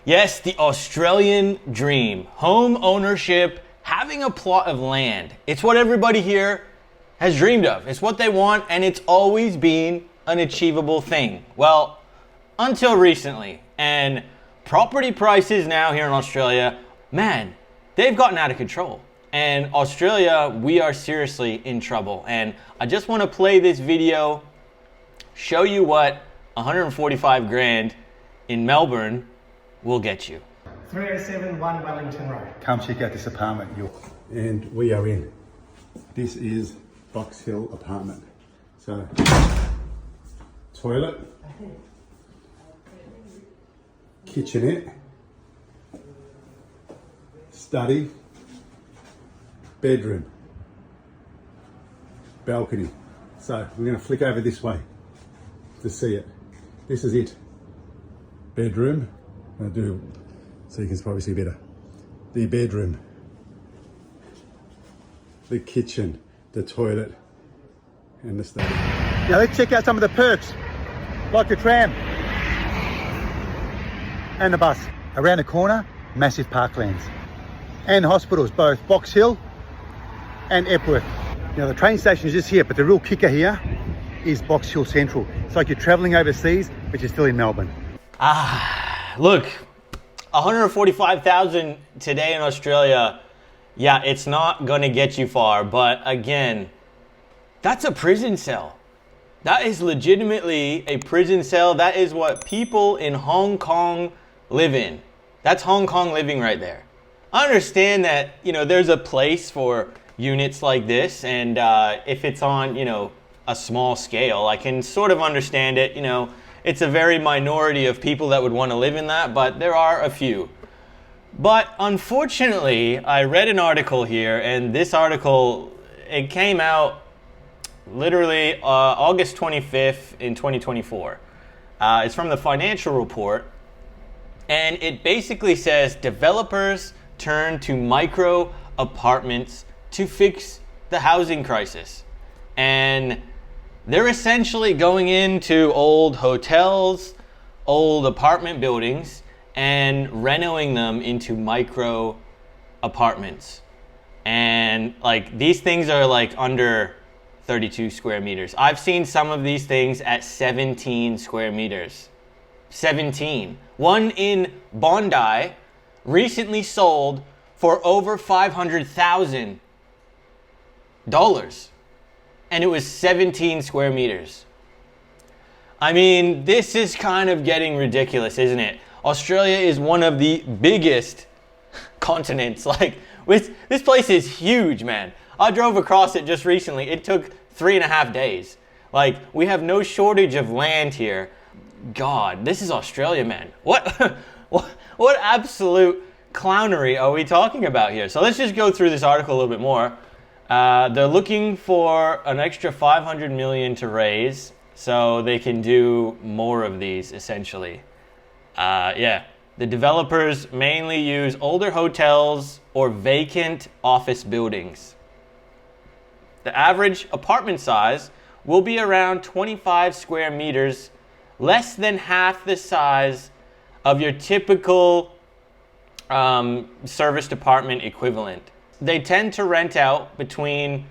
Yes, the Australian dream. Home ownership, having a plot of land. It's what everybody here has dreamed of. It's what they want, and it's always been an achievable thing. Well, until recently. And property prices now here in Australia, man, they've gotten out of control. And Australia, we are seriously in trouble. And I just want to play this video, show you what 145 grand in Melbourne will get you. 307 1 Wellington Road. Come check out this apartment. And we are in. This is Box Hill apartment. So, toilet, kitchenette, study, bedroom, balcony. So we're going to flick over this way to see it. This is it. Bedroom. I'll do so you can probably see better. The bedroom, the kitchen, the toilet, and the study. Now let's check out some of the perks, like the tram and the bus. Around the corner, massive parklands and hospitals, both Box Hill and Epworth. Now the train station is just here, but the real kicker here is Box Hill Central. It's like you're traveling overseas, but you're still in Melbourne. Look, 145,000 today in Australia, yeah, it's not gonna get you far, but again, that's a prison cell. That is legitimately a prison cell. That is what people in Hong Kong live in. That's Hong Kong living right there. I understand that, there's a place for units like this, and if it's on, a small scale, I can sort of understand it. It's a very minority of people that would want to live in that, but there are a few. But unfortunately, I read an article here, and this article, it came out literally August 25th in 2024. It's from the Financial Report, and it basically says developers turn to micro apartments to fix the housing crisis. And they're essentially going into old hotels, old apartment buildings, and renovating them into micro apartments. And these things are under 32 square meters. I've seen some of these things at 17 square meters. 17. One in Bondi recently sold for over $500,000. And it was 17 square meters. I mean, this is kind of getting ridiculous, isn't it? Australia is one of the biggest continents. This place is huge, man. I drove across it just recently. It took 3.5 days. We have no shortage of land here. God, this is Australia, man. What absolute clownery are we talking about here? So let's just go through this article a little bit more. They're looking for an extra 500 million to raise so they can do more of these, essentially. The developers mainly use older hotels or vacant office buildings. The average apartment size will be around 25 square meters, less than half the size of your typical service department equivalent. They tend to rent out between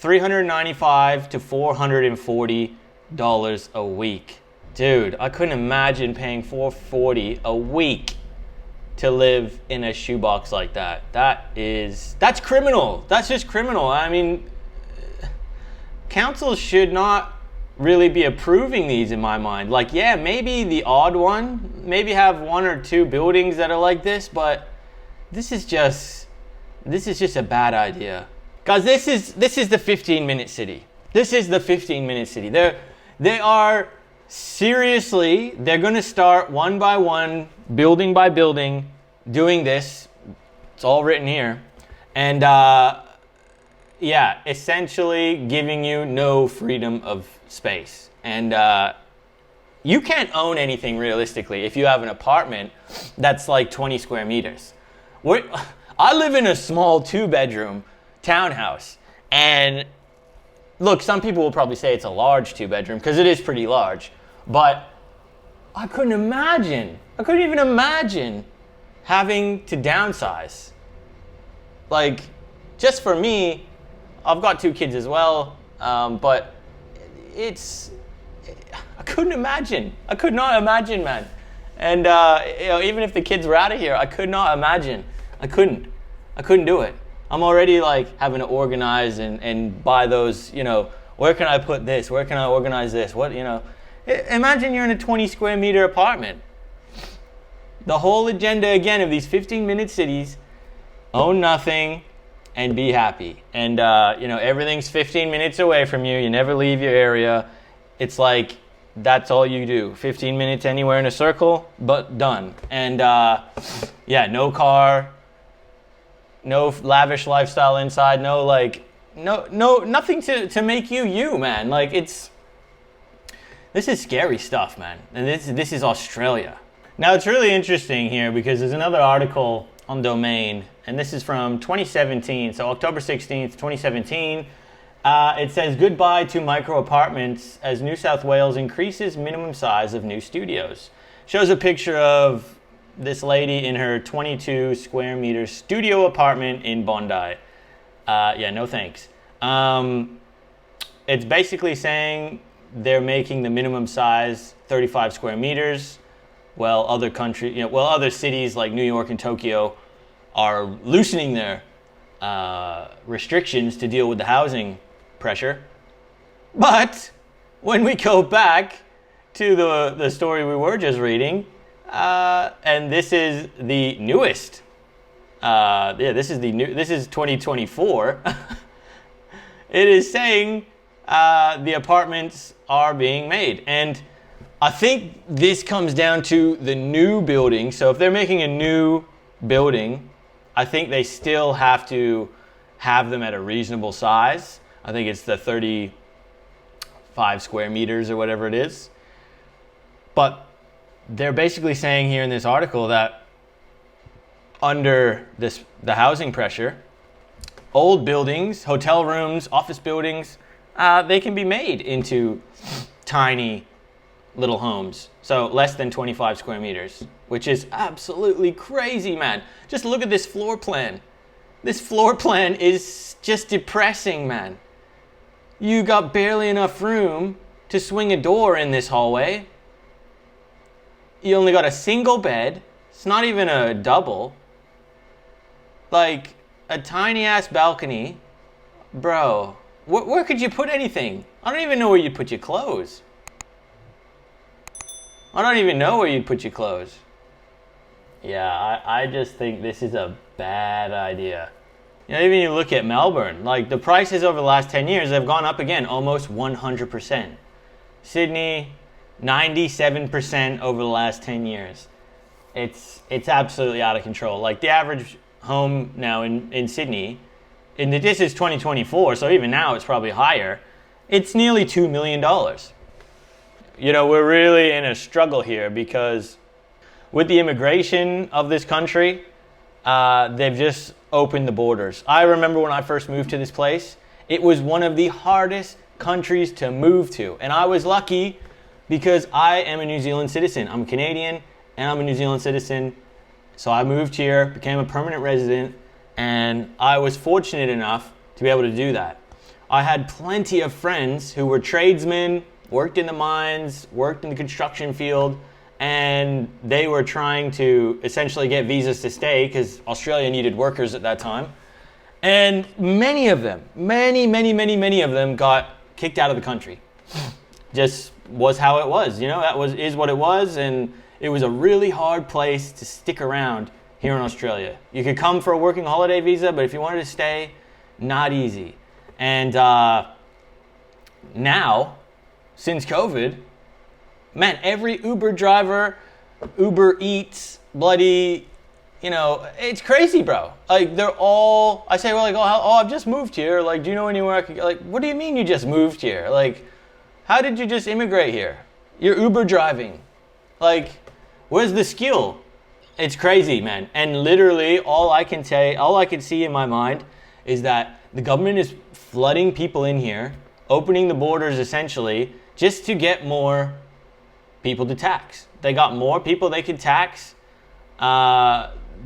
$395 to $440 a week. Dude, I couldn't imagine paying $440 a week to live in a shoebox like that. That's criminal. That's just criminal. I mean, councils should not really be approving these in my mind. Maybe the odd one, maybe have 1 or 2 buildings that are like this, but this is just a bad idea. Guys, this is the 15-minute city. This is the 15-minute city. They are seriously, they're going to start one by one, building by building, doing this. It's all written here. And essentially giving you no freedom of space. And you can't own anything realistically if you have an apartment that's 20 square meters. I live in a small 2-bedroom townhouse, and look, some people will probably say it's a large 2-bedroom because it is pretty large, but I couldn't even imagine having to downsize. Like, just for me, I've got 2 kids as well, but I couldn't imagine. I could not imagine, man. And even if the kids were out of here, I could not imagine. I couldn't do it. I'm already like having to organize and buy those, where can I put this? Where can I organize this? Imagine you're in a 20 square meter apartment. The whole agenda again of these 15-minute cities: own nothing and be happy. And everything's 15 minutes away from you. You never leave your area. It's like that's all you do. 15 minutes anywhere in a circle, but done. And no car, no lavish lifestyle inside, nothing to make you, man. Like, this is scary stuff, man. And this is Australia. Now, it's really interesting here because there's another article on Domain, and this is from 2017, so October 16th, 2017. It says, goodbye to micro apartments as New South Wales increases minimum size of new studios. Shows a picture of this lady in her 22 square meter studio apartment in Bondi. No thanks. It's basically saying they're making the minimum size 35 square meters. Well, other cities like New York and Tokyo are loosening their restrictions to deal with the housing pressure. But when we go back to the story we were just reading, and this is the newest. This is 2024. It is saying the apartments are being made, and I think this comes down to the new building. So if they're making a new building, I think they still have to have them at a reasonable size. I think it's the 35 square meters or whatever it is. But they're basically saying here in this article that under the housing pressure, old buildings, hotel rooms, office buildings, they can be made into tiny little homes. So less than 25 square meters, which is absolutely crazy, man. Just look at this floor plan. This floor plan is just depressing, man. You got barely enough room to swing a door in this hallway. You only got a single bed. It's not even a double. Like a tiny ass balcony. Bro, where could you put anything? I don't even know where you'd put your clothes. Yeah, I just think this is a bad idea. Even you look at Melbourne, like the prices over the last 10 years have gone up again, almost 100%. Sydney, 97% over the last 10 years. It's absolutely out of control. Like the average home now in Sydney, and this is 2024, so even now it's probably higher. It's nearly $2 million. We're really in a struggle here because with the immigration of this country, they've just opened the borders. I remember when I first moved to this place, it was one of the hardest countries to move to. And I was lucky because I am a New Zealand citizen. I'm a Canadian and I'm a New Zealand citizen. So I moved here, became a permanent resident, and I was fortunate enough to be able to do that. I had plenty of friends who were tradesmen, worked in the mines, worked in the construction field, and they were trying to essentially get visas to stay because Australia needed workers at that time. And many of them, many of them got kicked out of the country. Just was how it was, is what it was, and it was a really hard place to stick around here in Australia. You could come for a working holiday visa, but if you wanted to stay, not easy. And now, since COVID, man, every Uber driver, Uber Eats, bloody, it's crazy, bro. Like, they're all, I say, well, like, I've just moved here. Like, do you know anywhere I could, like, what do you mean you just moved here? Like, how did you just immigrate here? You're Uber driving. Like, where's the skill? It's crazy, man. And literally, all I can see in my mind is that the government is flooding people in here, opening the borders essentially, just to get more people to tax. They got more people they could tax.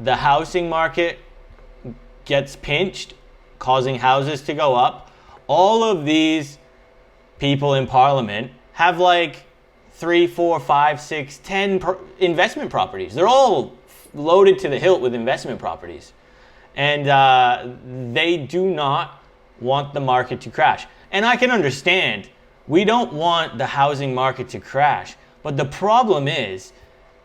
the housing market gets pinched, causing houses to go up. All of these people in parliament have like 3, 4, 5, 6, 10 investment properties. They're all loaded to the hilt with investment properties. And they do not want the market to crash. And I can understand, we don't want the housing market to crash. But the problem is,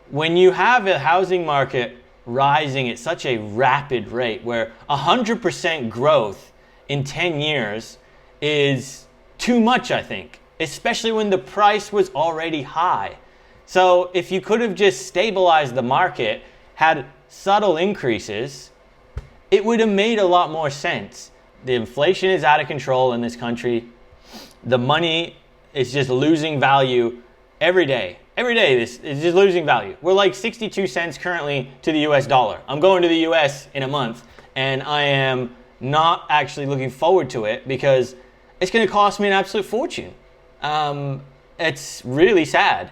when you have a housing market rising at such a rapid rate, where 100% growth in 10 years is too much, I think, especially when the price was already high. So if you could have just stabilized the market, had subtle increases, it would have made a lot more sense. The inflation is out of control in this country. The money is just losing value every day. Every day, this is just losing value. We're like 62 cents currently to the US dollar. I'm going to the US in a month, and I am not actually looking forward to it because it's going to cost me an absolute fortune. It's really sad.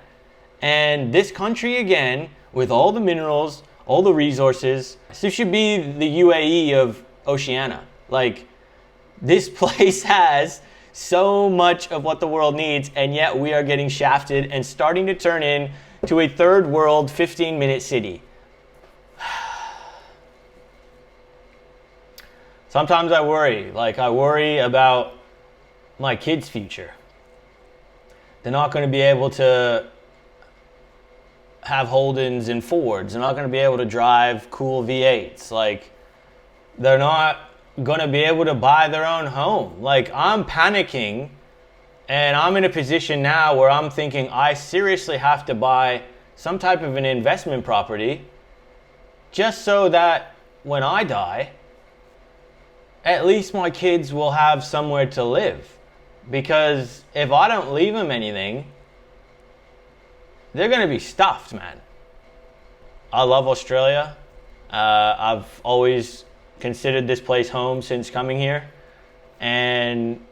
And this country, again, with all the minerals, all the resources, this should be the UAE of Oceania. Like, this place has so much of what the world needs, and yet we are getting shafted and starting to turn into a third world 15-minute city. Sometimes I worry. Like, I worry about my kids' future. They're not going to be able to have Holdens and Fords. They're not going to be able to drive cool V8s. Like, they're not going to be able to buy their own home. Like, I'm panicking, and I'm in a position now where I'm thinking I seriously have to buy some type of an investment property just so that when I die, at least my kids will have somewhere to live. Because if I don't leave them anything, they're going to be stuffed, man. I love Australia. I've always considered this place home since coming here. And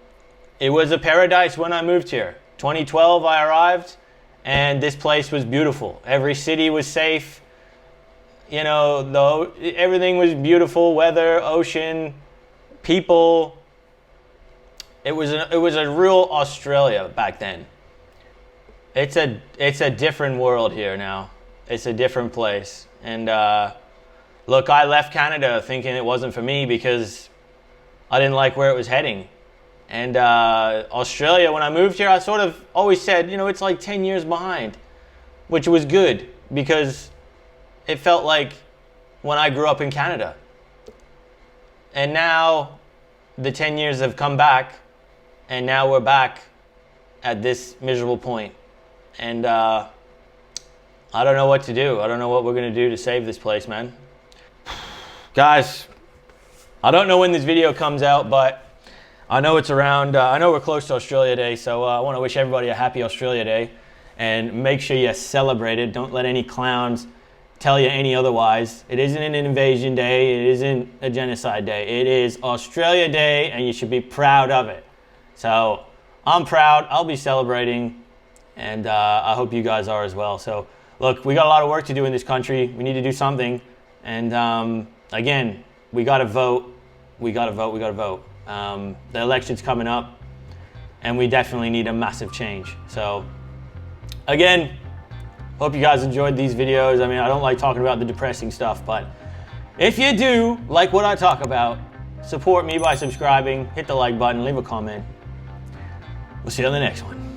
it was a paradise when I moved here. 2012, I arrived, and this place was beautiful. Every city was safe. You know, everything was beautiful. Weather, ocean, people. It was a real Australia back then. It's a different world here now. It's a different place. And look, I left Canada thinking it wasn't for me because I didn't like where it was heading. And Australia, when I moved here, I sort of always said, you know, it's like 10 years behind, which was good because it felt like when I grew up in Canada. And now the 10 years have come back, and now we're back at this miserable point. And I don't know what to do. I don't know what we're going to do to save this place, man. Guys, I don't know when this video comes out, but I know it's around, I know we're close to Australia Day, so I want to wish everybody a happy Australia Day, and make sure you celebrate it. Don't let any clowns tell you any otherwise. It isn't an invasion day. It isn't a genocide day. It is Australia Day, and you should be proud of it. So I'm proud. I'll be celebrating, and I hope you guys are as well. So look, we got a lot of work to do in this country. We need to do something. And again, we got to vote. We got to vote. We got to vote. The election's coming up, and we definitely need a massive change. So again, hope you guys enjoyed these videos. I mean, I don't like talking about the depressing stuff, but if you do like what I talk about, support me by subscribing, hit the like button, leave a comment. We'll see you on the next one.